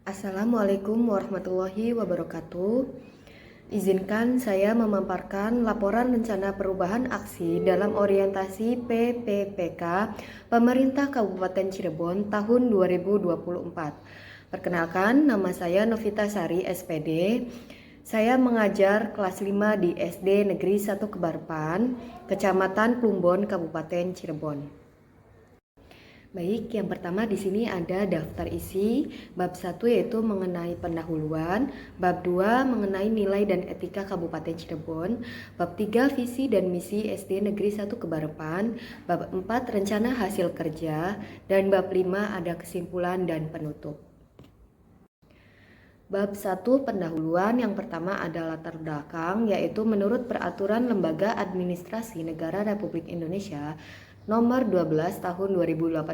Assalamualaikum warahmatullahi wabarakatuh. Izinkan saya memaparkan laporan rencana perubahan aksi dalam orientasi PPPK Pemerintah Kabupaten Cirebon tahun 2024. Perkenalkan, nama saya Novita Sari, SPD. Saya mengajar kelas 5 di SD Negeri 1 Kebarpan, Kecamatan Plumbon, Kabupaten Cirebon. Baik, yang pertama di sini ada daftar isi. Bab 1 yaitu mengenai pendahuluan, bab 2 mengenai nilai dan etika Kabupaten Cirebon, bab 3 visi dan misi SD Negeri 1 Kebarepan, bab 4 rencana hasil kerja, dan bab 5 ada kesimpulan dan penutup. Bab 1 pendahuluan yang pertama adalah latar belakang, yaitu menurut Peraturan Lembaga Administrasi Negara Republik Indonesia Nomor 12 Tahun 2018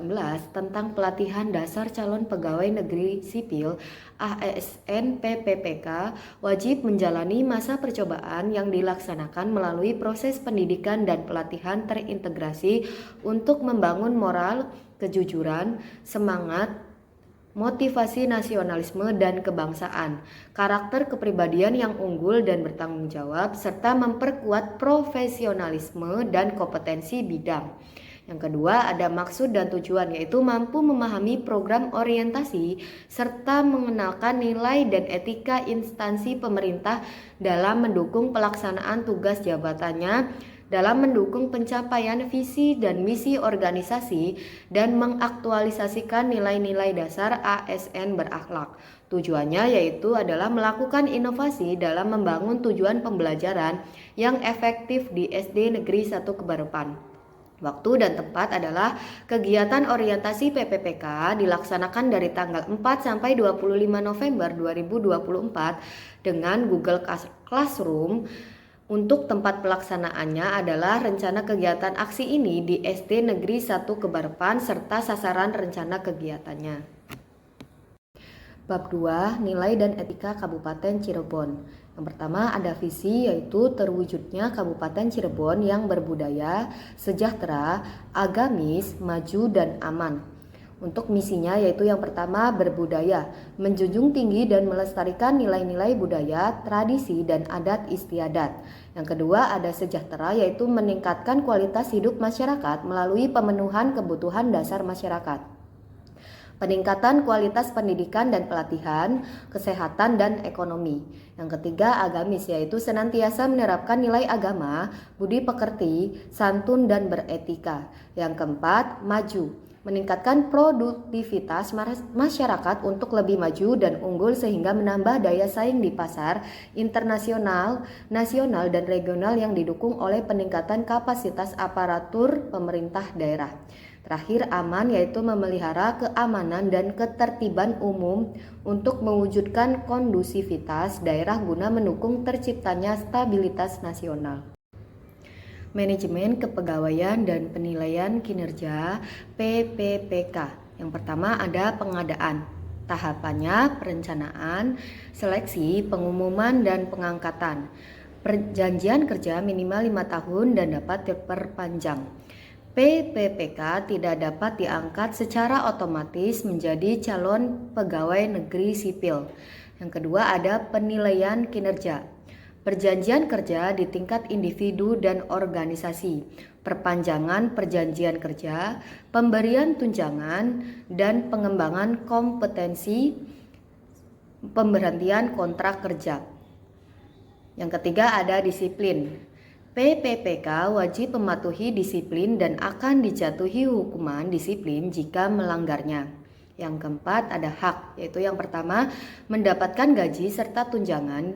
tentang Pelatihan Dasar Calon Pegawai Negeri Sipil ASN PPPK wajib menjalani masa percobaan yang dilaksanakan melalui proses pendidikan dan pelatihan terintegrasi untuk membangun moral, kejujuran, semangat, motivasi nasionalisme dan kebangsaan, karakter kepribadian yang unggul dan bertanggung jawab, serta memperkuat profesionalisme dan kompetensi bidang. Yang kedua ada maksud dan tujuan, yaitu mampu memahami program orientasi serta mengenalkan nilai dan etika instansi pemerintah dalam mendukung pelaksanaan tugas jabatannya, dalam mendukung pencapaian visi dan misi organisasi dan mengaktualisasikan nilai-nilai dasar ASN berakhlak. Tujuannya yaitu adalah melakukan inovasi dalam membangun tujuan pembelajaran yang efektif di SD Negeri 1 Kebarepan. Waktu dan tempat adalah kegiatan orientasi PPPK dilaksanakan dari tanggal 4 sampai 25 November 2024 dengan Google Classroom. Untuk tempat pelaksanaannya adalah rencana kegiatan aksi ini di SD Negeri 1 Kebarepan serta sasaran rencana kegiatannya. Bab 2, nilai dan etika Kabupaten Cirebon. Yang pertama ada visi, yaitu terwujudnya Kabupaten Cirebon yang berbudaya, sejahtera, agamis, maju, dan aman. Untuk misinya yaitu yang pertama berbudaya, menjunjung tinggi dan melestarikan nilai-nilai budaya, tradisi, dan adat istiadat. Yang kedua ada sejahtera, yaitu meningkatkan kualitas hidup masyarakat melalui pemenuhan kebutuhan dasar masyarakat. Peningkatan kualitas pendidikan dan pelatihan, kesehatan dan ekonomi. Yang ketiga agamis, yaitu senantiasa menerapkan nilai agama, budi pekerti, santun dan beretika. Yang keempat maju, meningkatkan produktivitas masyarakat untuk lebih maju dan unggul sehingga menambah daya saing di pasar internasional, nasional dan regional yang didukung oleh peningkatan kapasitas aparatur pemerintah daerah. Terakhir aman, yaitu memelihara keamanan dan ketertiban umum untuk mewujudkan kondusivitas daerah guna mendukung terciptanya stabilitas nasional. Manajemen Kepegawaian dan Penilaian Kinerja PPPK. Yang pertama ada pengadaan. Tahapannya perencanaan, seleksi, pengumuman, dan pengangkatan. Perjanjian kerja minimal 5 tahun dan dapat diperpanjang. PPPK tidak dapat diangkat secara otomatis menjadi calon pegawai negeri sipil. Yang kedua ada penilaian kinerja. Perjanjian kerja di tingkat individu dan organisasi, perpanjangan perjanjian kerja, pemberian tunjangan, dan pengembangan kompetensi, pemberhentian kontrak kerja. Yang ketiga ada disiplin. PPPK wajib mematuhi disiplin dan akan dijatuhi hukuman disiplin jika melanggarnya. Yang keempat ada hak, yaitu yang pertama mendapatkan gaji serta tunjangan,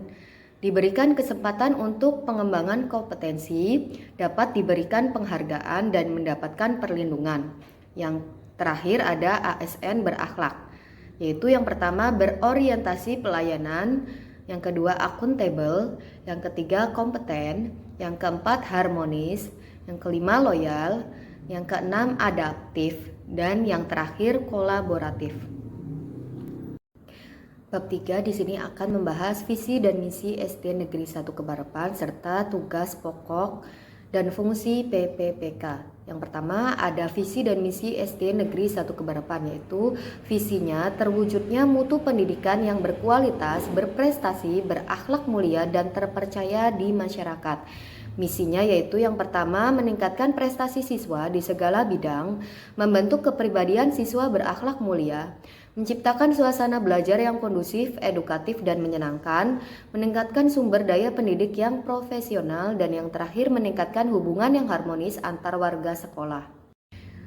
diberikan kesempatan untuk pengembangan kompetensi, dapat diberikan penghargaan dan mendapatkan perlindungan. Yang terakhir ada ASN berakhlak, yaitu yang pertama berorientasi pelayanan, yang kedua akuntabel, yang ketiga kompeten, yang keempat harmonis, yang kelima loyal, yang keenam adaptif, dan yang terakhir kolaboratif. Bab 3 di sini akan membahas visi dan misi SD Negeri 1 Kebarepan serta tugas pokok dan fungsi PPPK. Yang pertama ada visi dan misi SD Negeri 1 Kebarapan, yaitu visinya terwujudnya mutu pendidikan yang berkualitas, berprestasi, berakhlak mulia dan terpercaya di masyarakat. Misinya yaitu yang pertama meningkatkan prestasi siswa di segala bidang, membentuk kepribadian siswa berakhlak mulia, menciptakan suasana belajar yang kondusif, edukatif dan menyenangkan, meningkatkan sumber daya pendidik yang profesional, dan yang terakhir meningkatkan hubungan yang harmonis antar warga sekolah.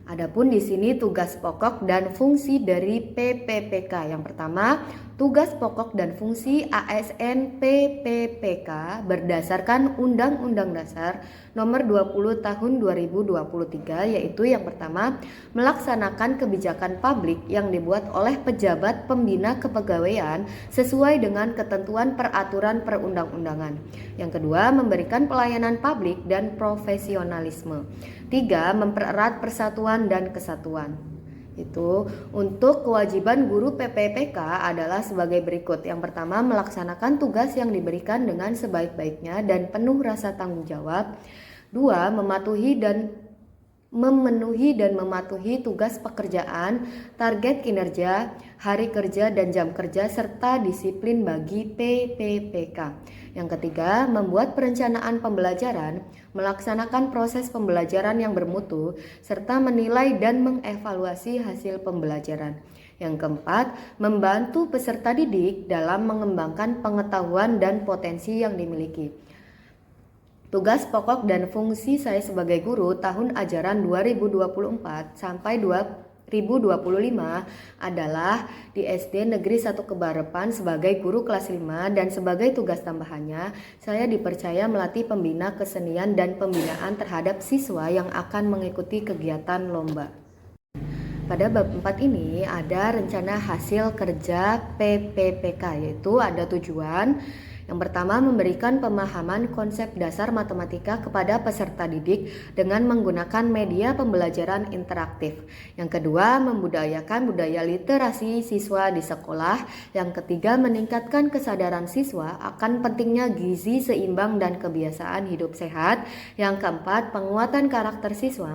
Adapun di sini tugas pokok dan fungsi dari PPPK. Yang pertama, tugas pokok dan fungsi ASN PPPK berdasarkan Undang-Undang Dasar Nomor 20 Tahun 2023, yaitu yang pertama, melaksanakan kebijakan publik yang dibuat oleh pejabat pembina kepegawaian sesuai dengan ketentuan peraturan perundang-undangan. Yang kedua, memberikan pelayanan publik dan profesionalisme. 3. Mempererat persatuan dan kesatuan. Itu untuk kewajiban guru PPPK adalah sebagai berikut. Yang pertama, melaksanakan tugas yang diberikan dengan sebaik-baiknya dan penuh rasa tanggung jawab. 2. Memenuhi dan mematuhi tugas pekerjaan, target kinerja, hari kerja dan jam kerja serta disiplin bagi PPPK. Yang ketiga, membuat perencanaan pembelajaran, melaksanakan proses pembelajaran yang bermutu, serta menilai dan mengevaluasi hasil pembelajaran. Yang keempat, membantu peserta didik dalam mengembangkan pengetahuan dan potensi yang dimiliki. Tugas pokok dan fungsi saya sebagai guru tahun ajaran 2024 sampai 2025 adalah di SD Negeri 1 Kebarapan sebagai guru kelas 5, dan sebagai tugas tambahannya saya dipercaya melatih pembina kesenian dan pembinaan terhadap siswa yang akan mengikuti kegiatan lomba. Pada bab 4 ini ada rencana hasil kerja PPPK, yaitu ada tujuan. Yang pertama, memberikan pemahaman konsep dasar matematika kepada peserta didik dengan menggunakan media pembelajaran interaktif. Yang kedua, membudayakan budaya literasi siswa di sekolah. Yang ketiga, meningkatkan kesadaran siswa akan pentingnya gizi seimbang dan kebiasaan hidup sehat. Yang keempat, penguatan karakter siswa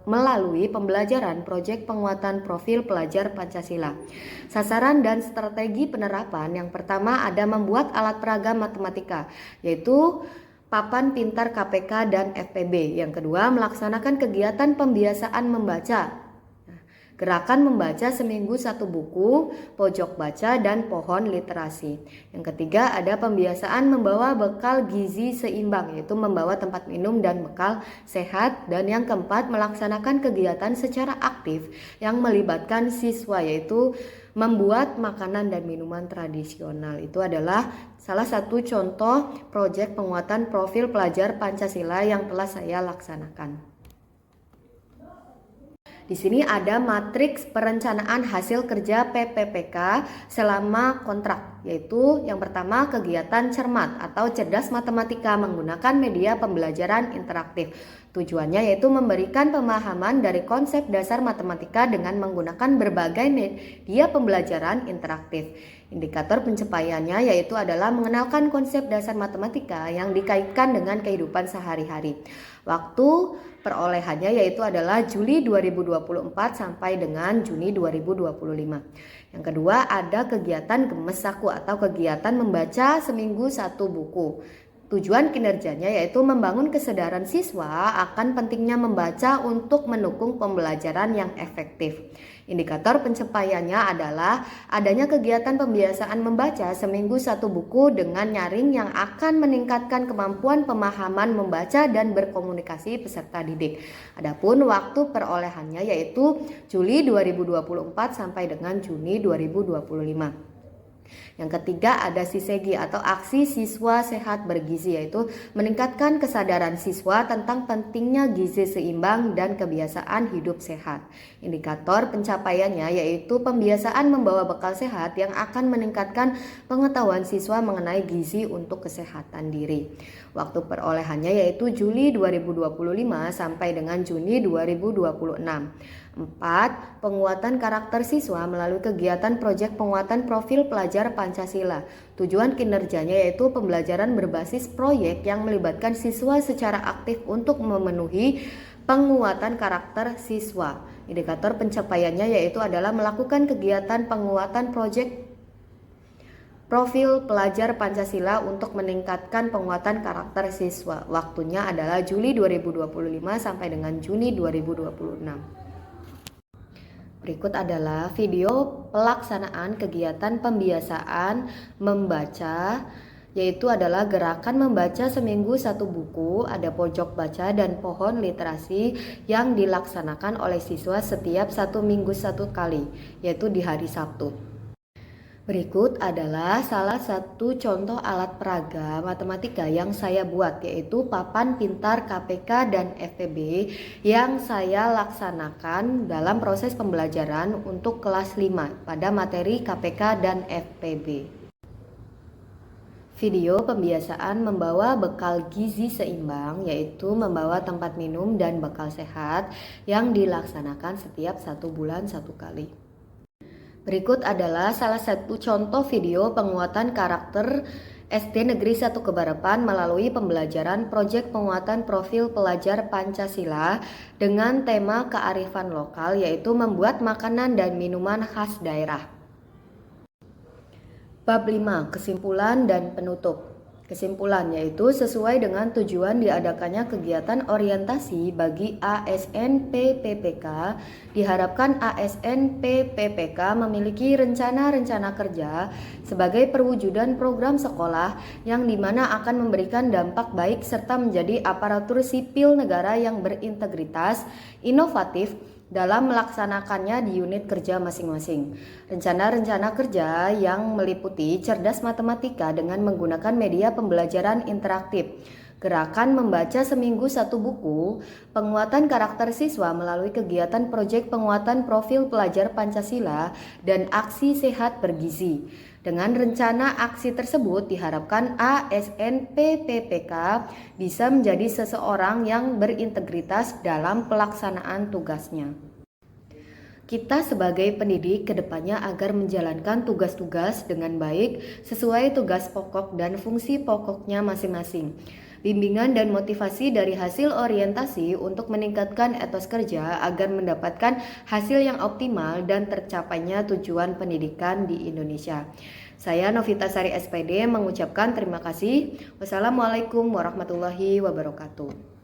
melalui pembelajaran proyek penguatan profil pelajar Pancasila. Sasaran dan strategi penerapan. Yang pertama ada membuat alat peraga matematika, yaitu papan pintar KPK dan FPB. Yang kedua, melaksanakan kegiatan pembiasaan membaca. Gerakan membaca seminggu 1 buku, pojok baca, dan pohon literasi. Yang ketiga, ada pembiasaan membawa bekal gizi seimbang, yaitu membawa tempat minum dan bekal sehat. Dan yang keempat, melaksanakan kegiatan secara aktif yang melibatkan siswa, yaitu membuat makanan dan minuman tradisional. Itu adalah salah satu contoh proyek penguatan profil pelajar Pancasila yang telah saya laksanakan. Di sini ada matriks perencanaan hasil kerja PPPK selama kontrak, yaitu yang pertama kegiatan cermat atau cerdas matematika menggunakan media pembelajaran interaktif. Tujuannya yaitu memberikan pemahaman dari konsep dasar matematika dengan menggunakan berbagai media pembelajaran interaktif. Indikator pencapaiannya yaitu adalah mengenalkan konsep dasar matematika yang dikaitkan dengan kehidupan sehari-hari. Waktu perolehannya yaitu adalah Juli 2024 sampai dengan Juni 2025. Yang kedua ada kegiatan Gemes Saku atau kegiatan membaca seminggu 1 buku. Tujuan kinerjanya yaitu membangun kesadaran siswa akan pentingnya membaca untuk mendukung pembelajaran yang efektif. Indikator pencapaiannya adalah adanya kegiatan pembiasaan membaca seminggu 1 buku dengan nyaring yang akan meningkatkan kemampuan pemahaman membaca dan berkomunikasi peserta didik. Adapun waktu perolehannya yaitu Juli 2024 sampai dengan Juni 2025. Yang ketiga ada SISEGI atau Aksi Siswa Sehat Bergizi, yaitu meningkatkan kesadaran siswa tentang pentingnya gizi seimbang dan kebiasaan hidup sehat. Indikator pencapaiannya yaitu pembiasaan membawa bekal sehat yang akan meningkatkan pengetahuan siswa mengenai gizi untuk kesehatan diri. Waktu perolehannya yaitu Juli 2025 sampai dengan Juni 2026. 4. Penguatan karakter siswa melalui kegiatan proyek penguatan profil pelajar Pelajar Pancasila. Tujuan kinerjanya yaitu pembelajaran berbasis proyek yang melibatkan siswa secara aktif untuk memenuhi penguatan karakter siswa. Indikator pencapaiannya yaitu adalah melakukan kegiatan penguatan proyek profil pelajar Pancasila untuk meningkatkan penguatan karakter siswa. Waktunya adalah Juli 2025 sampai dengan Juni 2026. Berikut adalah video pelaksanaan kegiatan pembiasaan membaca, yaitu adalah gerakan membaca seminggu satu buku, ada pojok baca dan pohon literasi yang dilaksanakan oleh siswa setiap 1 minggu 1 kali, yaitu di hari Sabtu. Berikut adalah salah satu contoh alat peraga matematika yang saya buat, yaitu papan pintar KPK dan FPB yang saya laksanakan dalam proses pembelajaran untuk kelas 5 pada materi KPK dan FPB. Video pembiasaan membawa bekal gizi seimbang, yaitu membawa tempat minum dan bekal sehat yang dilaksanakan setiap 1 bulan 1 kali. Berikut adalah salah satu contoh video penguatan karakter SD Negeri 1 Kebarapan melalui pembelajaran proyek penguatan profil pelajar Pancasila dengan tema kearifan lokal, yaitu membuat makanan dan minuman khas daerah. Bab 5. Kesimpulan dan penutup. Kesimpulan yaitu sesuai dengan tujuan diadakannya kegiatan orientasi bagi ASN PPPK, diharapkan ASN PPPK memiliki rencana-rencana kerja sebagai perwujudan program sekolah yang dimana akan memberikan dampak baik serta menjadi aparatur sipil negara yang berintegritas, inovatif, dalam melaksanakannya di unit kerja masing-masing. Rencana-rencana kerja yang meliputi cerdas matematika dengan menggunakan media pembelajaran interaktif, gerakan membaca seminggu 1 buku, penguatan karakter siswa melalui kegiatan proyek penguatan profil pelajar Pancasila, dan aksi sehat bergizi. Dengan rencana aksi tersebut diharapkan ASN PPPK bisa menjadi seseorang yang berintegritas dalam pelaksanaan tugasnya. Kita sebagai pendidik kedepannya agar menjalankan tugas-tugas dengan baik sesuai tugas pokok dan fungsi pokoknya masing-masing. Bimbingan dan motivasi dari hasil orientasi untuk meningkatkan etos kerja agar mendapatkan hasil yang optimal dan tercapainya tujuan pendidikan di Indonesia. Saya Novita Sari SPD mengucapkan terima kasih. Wassalamualaikum warahmatullahi wabarakatuh.